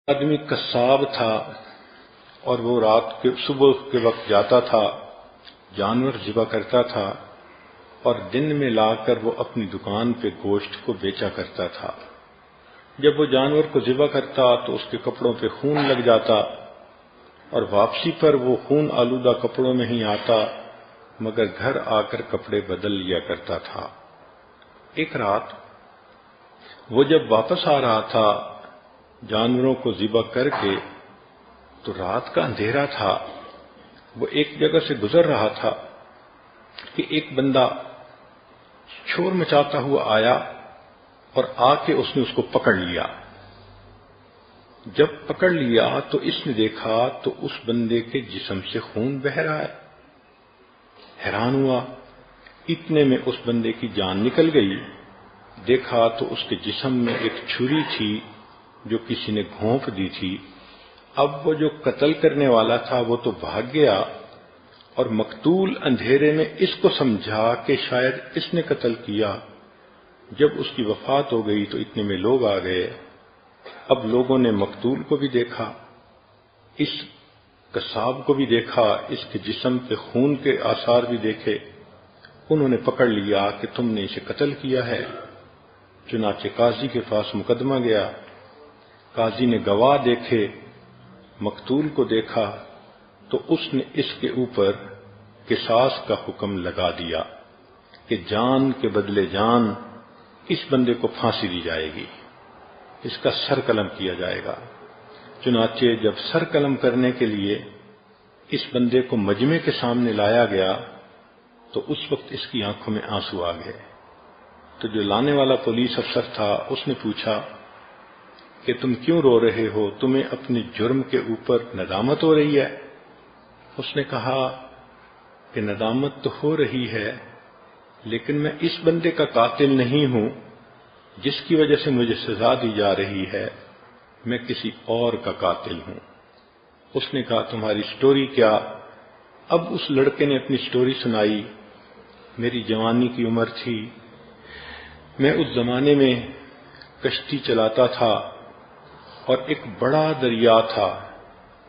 آدمی قصاب تھا اور وہ رات کے صبح کے وقت جاتا تھا، جانور ذبح کرتا تھا اور دن میں لا کر وہ اپنی دکان پہ گوشت کو بیچا کرتا تھا۔ جب وہ جانور کو ذبح کرتا تو اس کے کپڑوں پہ خون لگ جاتا اور واپسی پر وہ خون آلودہ کپڑوں میں ہی آتا، مگر گھر آ کر کپڑے بدل لیا کرتا تھا۔ ایک رات وہ جب واپس آ رہا تھا جانوروں کو ذبح کر کے، تو رات کا اندھیرا تھا، وہ ایک جگہ سے گزر رہا تھا کہ ایک بندہ شور مچاتا ہوا آیا اور آ کے اس نے اس کو پکڑ لیا۔ جب پکڑ لیا تو اس نے دیکھا تو اس بندے کے جسم سے خون بہہ رہا ہے۔ حیران ہوا، اتنے میں اس بندے کی جان نکل گئی۔ دیکھا تو اس کے جسم میں ایک چھری تھی جو کسی نے گھونپ دی تھی۔ اب وہ جو قتل کرنے والا تھا وہ تو بھاگ گیا اور مقتول اندھیرے میں اس کو سمجھا کہ شاید اس نے قتل کیا۔ جب اس کی وفات ہو گئی تو اتنے میں لوگ آ گئے۔ اب لوگوں نے مقتول کو بھی دیکھا، اس قصاب کو بھی دیکھا، اس کے جسم پہ خون کے آثار بھی دیکھے۔ انہوں نے پکڑ لیا کہ تم نے اسے قتل کیا ہے۔ چنانچہ قاضی کے پاس مقدمہ گیا، قاضی نے گواہ دیکھے، مقتول کو دیکھا تو اس نے اس کے اوپر قصاص کا حکم لگا دیا کہ جان کے بدلے جان، اس بندے کو پھانسی دی جائے گی، اس کا سر قلم کیا جائے گا۔ چنانچہ جب سر قلم کرنے کے لیے اس بندے کو مجمع کے سامنے لایا گیا تو اس وقت اس کی آنکھوں میں آنسو آ گئے۔ تو جو لانے والا پولیس افسر تھا اس نے پوچھا کہ تم کیوں رو رہے ہو، تمہیں اپنے جرم کے اوپر ندامت ہو رہی ہے؟ اس نے کہا کہ ندامت تو ہو رہی ہے، لیکن میں اس بندے کا قاتل نہیں ہوں جس کی وجہ سے مجھے سزا دی جا رہی ہے، میں کسی اور کا قاتل ہوں۔ اس نے کہا تمہاری سٹوری کیا؟ اب اس لڑکے نے اپنی سٹوری سنائی۔ میری جوانی کی عمر تھی، میں اس زمانے میں کشتی چلاتا تھا اور ایک بڑا دریا تھا،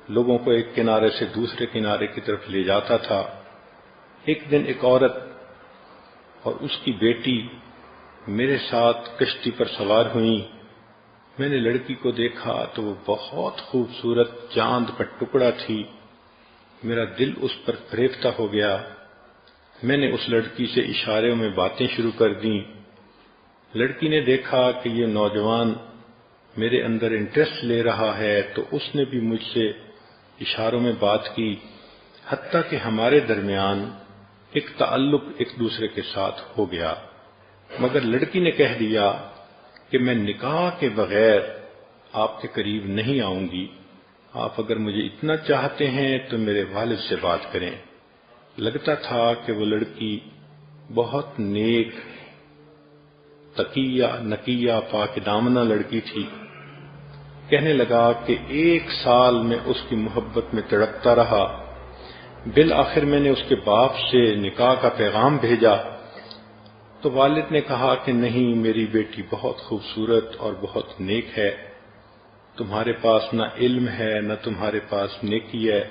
لوگوں کو ایک کنارے سے دوسرے کنارے کی طرف لے جاتا تھا۔ ایک دن ایک عورت اور اس کی بیٹی میرے ساتھ کشتی پر سوار ہوئیں۔ میں نے لڑکی کو دیکھا تو وہ بہت خوبصورت چاند کا ٹکڑا تھی، میرا دل اس پر فریفتہ ہو گیا۔ میں نے اس لڑکی سے اشاروں میں باتیں شروع کر دیں۔ لڑکی نے دیکھا کہ یہ نوجوان میرے اندر انٹرسٹ لے رہا ہے تو اس نے بھی مجھ سے اشاروں میں بات کی، حتیٰ کہ ہمارے درمیان ایک تعلق ایک دوسرے کے ساتھ ہو گیا۔ مگر لڑکی نے کہہ دیا کہ میں نکاح کے بغیر آپ کے قریب نہیں آؤں گی، آپ اگر مجھے اتنا چاہتے ہیں تو میرے والد سے بات کریں۔ لگتا تھا کہ وہ لڑکی بہت نیک، تقیہ، نقیہ، پاک دامنہ لڑکی تھی۔ کہنے لگا کہ 1 سال میں اس کی محبت میں تڑپتا رہا، بالآخر میں نے اس کے باپ سے نکاح کا پیغام بھیجا تو والد نے کہا کہ نہیں، میری بیٹی بہت خوبصورت اور بہت نیک ہے، تمہارے پاس نہ علم ہے نہ تمہارے پاس نیکی ہے،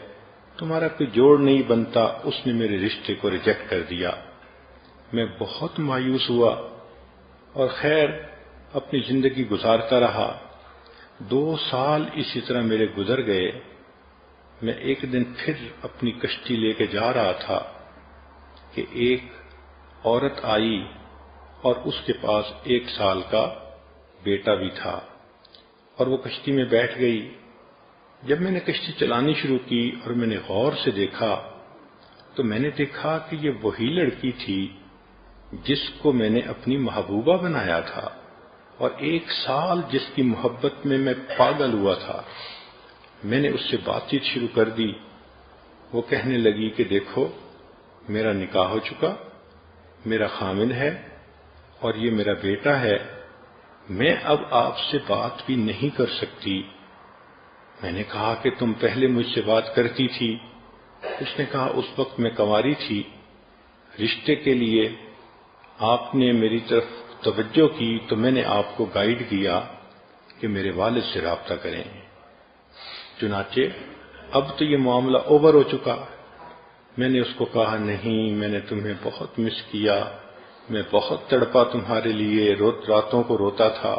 تمہارا کوئی جوڑ نہیں بنتا۔ اس نے میرے رشتے کو ریجیکٹ کر دیا۔ میں بہت مایوس ہوا اور خیر اپنی زندگی گزارتا رہا۔ 2 سال اسی طرح میرے گزر گئے۔ میں ایک دن پھر اپنی کشتی لے کے جا رہا تھا کہ ایک عورت آئی اور اس کے پاس 1 سال کا بیٹا بھی تھا اور وہ کشتی میں بیٹھ گئی۔ جب میں نے کشتی چلانی شروع کی اور میں نے غور سے دیکھا تو میں نے دیکھا کہ یہ وہی لڑکی تھی جس کو میں نے اپنی محبوبہ بنایا تھا اور 1 سال جس کی محبت میں میں پاگل ہوا تھا۔ میں نے اس سے بات چیت شروع کر دی۔ وہ کہنے لگی کہ دیکھو، میرا نکاح ہو چکا، میرا خامن ہے اور یہ میرا بیٹا ہے، میں اب آپ سے بات بھی نہیں کر سکتی۔ میں نے کہا کہ تم پہلے مجھ سے بات کرتی تھی۔ اس نے کہا اس وقت میں کنواری تھی، رشتے کے لیے آپ نے میری طرف توجہ کی تو میں نے آپ کو گائیڈ کیا کہ میرے والد سے رابطہ کریں۔ چنانچہ اب تو یہ معاملہ اوور ہو چکا۔ میں نے اس کو کہا نہیں، میں نے تمہیں بہت مس کیا، میں بہت تڑپا تمہارے لیے، راتوں کو روتا تھا۔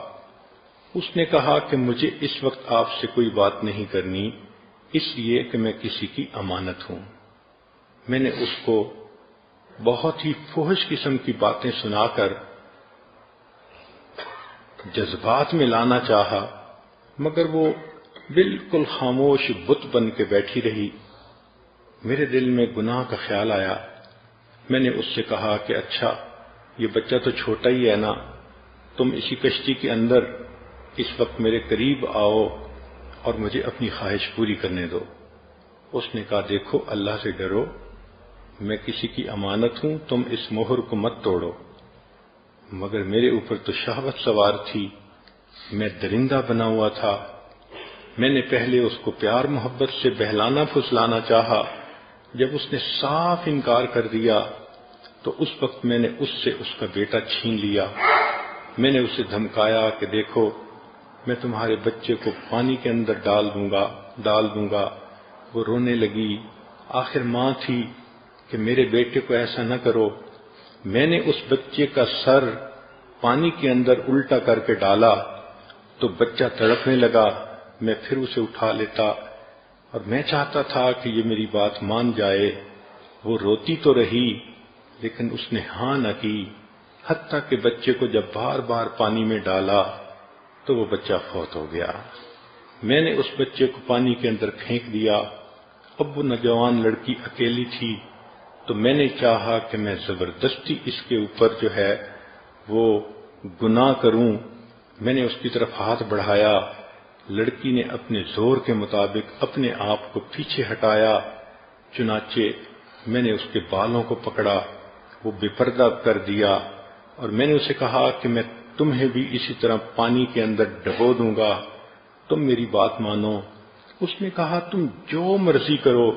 اس نے کہا کہ مجھے اس وقت آپ سے کوئی بات نہیں کرنی، اس لیے کہ میں کسی کی امانت ہوں۔ میں نے اس کو بہت ہی فحش قسم کی باتیں سنا کر جذبات میں لانا چاہا، مگر وہ بالکل خاموش بت بن کے بیٹھی رہی۔ میرے دل میں گناہ کا خیال آیا۔ میں نے اس سے کہا کہ اچھا یہ بچہ تو چھوٹا ہی ہے نا، تم اسی کشتی کے اندر اس وقت میرے قریب آؤ اور مجھے اپنی خواہش پوری کرنے دو۔ اس نے کہا دیکھو اللہ سے ڈرو، میں کسی کی امانت ہوں، تم اس مہر کو مت توڑو۔ مگر میرے اوپر تو شہوت سوار تھی، میں درندہ بنا ہوا تھا۔ میں نے پہلے اس کو پیار محبت سے بہلانا پھسلانا چاہا، جب اس نے صاف انکار کر دیا تو اس وقت میں نے اس سے اس کا بیٹا چھین لیا۔ میں نے اسے دھمکایا کہ دیکھو میں تمہارے بچے کو پانی کے اندر ڈال دوں گا۔ وہ رونے لگی، آخر ماں تھی کہ میرے بیٹے کو ایسا نہ کرو۔ میں نے اس بچے کا سر پانی کے اندر الٹا کر کے ڈالا تو بچہ تڑپنے لگا، میں پھر اسے اٹھا لیتا اور میں چاہتا تھا کہ یہ میری بات مان جائے۔ وہ روتی تو رہی لیکن اس نے ہاں نہ کی، حتیٰ کہ بچے کو جب بار بار پانی میں ڈالا تو وہ بچہ فوت ہو گیا۔ میں نے اس بچے کو پانی کے اندر پھینک دیا۔ اب وہ نوجوان لڑکی اکیلی تھی تو میں نے چاہا کہ میں زبردستی اس کے اوپر جو ہے وہ گناہ کروں۔ میں نے اس کی طرف ہاتھ بڑھایا، لڑکی نے اپنے زور کے مطابق اپنے آپ کو پیچھے ہٹایا، چنانچہ میں نے اس کے بالوں کو پکڑا، وہ بے پردہ کر دیا اور میں نے اسے کہا کہ میں تمہیں بھی اسی طرح پانی کے اندر ڈبو دوں گا، تم میری بات مانو۔ اس نے کہا تم جو مرضی کرو،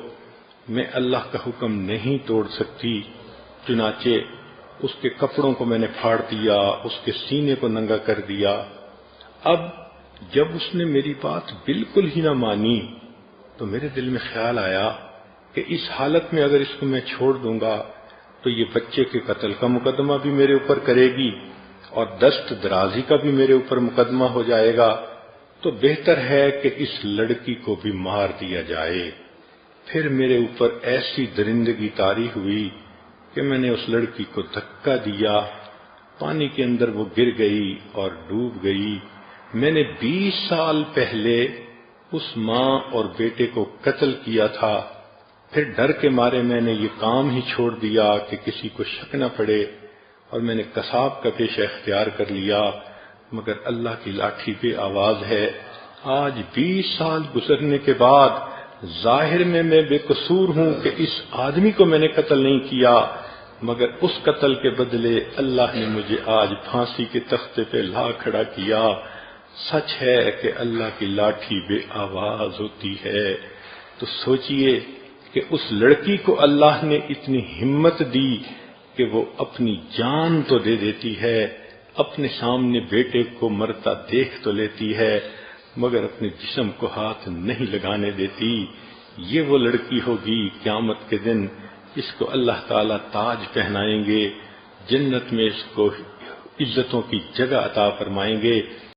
میں اللہ کا حکم نہیں توڑ سکتی۔ چنانچہ اس کے کپڑوں کو میں نے پھاڑ دیا، اس کے سینے کو ننگا کر دیا۔ اب جب اس نے میری بات بالکل ہی نہ مانی تو میرے دل میں خیال آیا کہ اس حالت میں اگر اس کو میں چھوڑ دوں گا تو یہ بچے کے قتل کا مقدمہ بھی میرے اوپر کرے گی اور دست درازی کا بھی میرے اوپر مقدمہ ہو جائے گا، تو بہتر ہے کہ اس لڑکی کو بھی مار دیا جائے۔ پھر میرے اوپر ایسی درندگی طاری ہوئی کہ میں نے اس لڑکی کو دھکا دیا، پانی کے اندر وہ گر گئی اور ڈوب گئی۔ میں نے 20 سال پہلے اس ماں اور بیٹے کو قتل کیا تھا، پھر ڈر کے مارے میں نے یہ کام ہی چھوڑ دیا کہ کسی کو شک نہ پڑے، اور میں نے قصاب کا پیشہ اختیار کر لیا، مگر اللہ کی لاٹھی پہ آواز ہے۔ آج 20 سال گزرنے کے بعد ظاہر میں بے قصور ہوں کہ اس آدمی کو میں نے قتل نہیں کیا، مگر اس قتل کے بدلے اللہ نے مجھے آج پھانسی کے تختے پہ لا کھڑا کیا۔ سچ ہے کہ اللہ کی لاٹھی بے آواز ہوتی ہے۔ تو سوچئے کہ اس لڑکی کو اللہ نے اتنی ہمت دی کہ وہ اپنی جان تو دے دیتی ہے، اپنے سامنے بیٹے کو مرتا دیکھ تو لیتی ہے، مگر اپنے جسم کو ہاتھ نہیں لگانے دیتی۔ یہ وہ لڑکی ہوگی قیامت کے دن، اس کو اللہ تعالیٰ تاج پہنائیں گے، جنت میں اس کو عزتوں کی جگہ عطا فرمائیں گے۔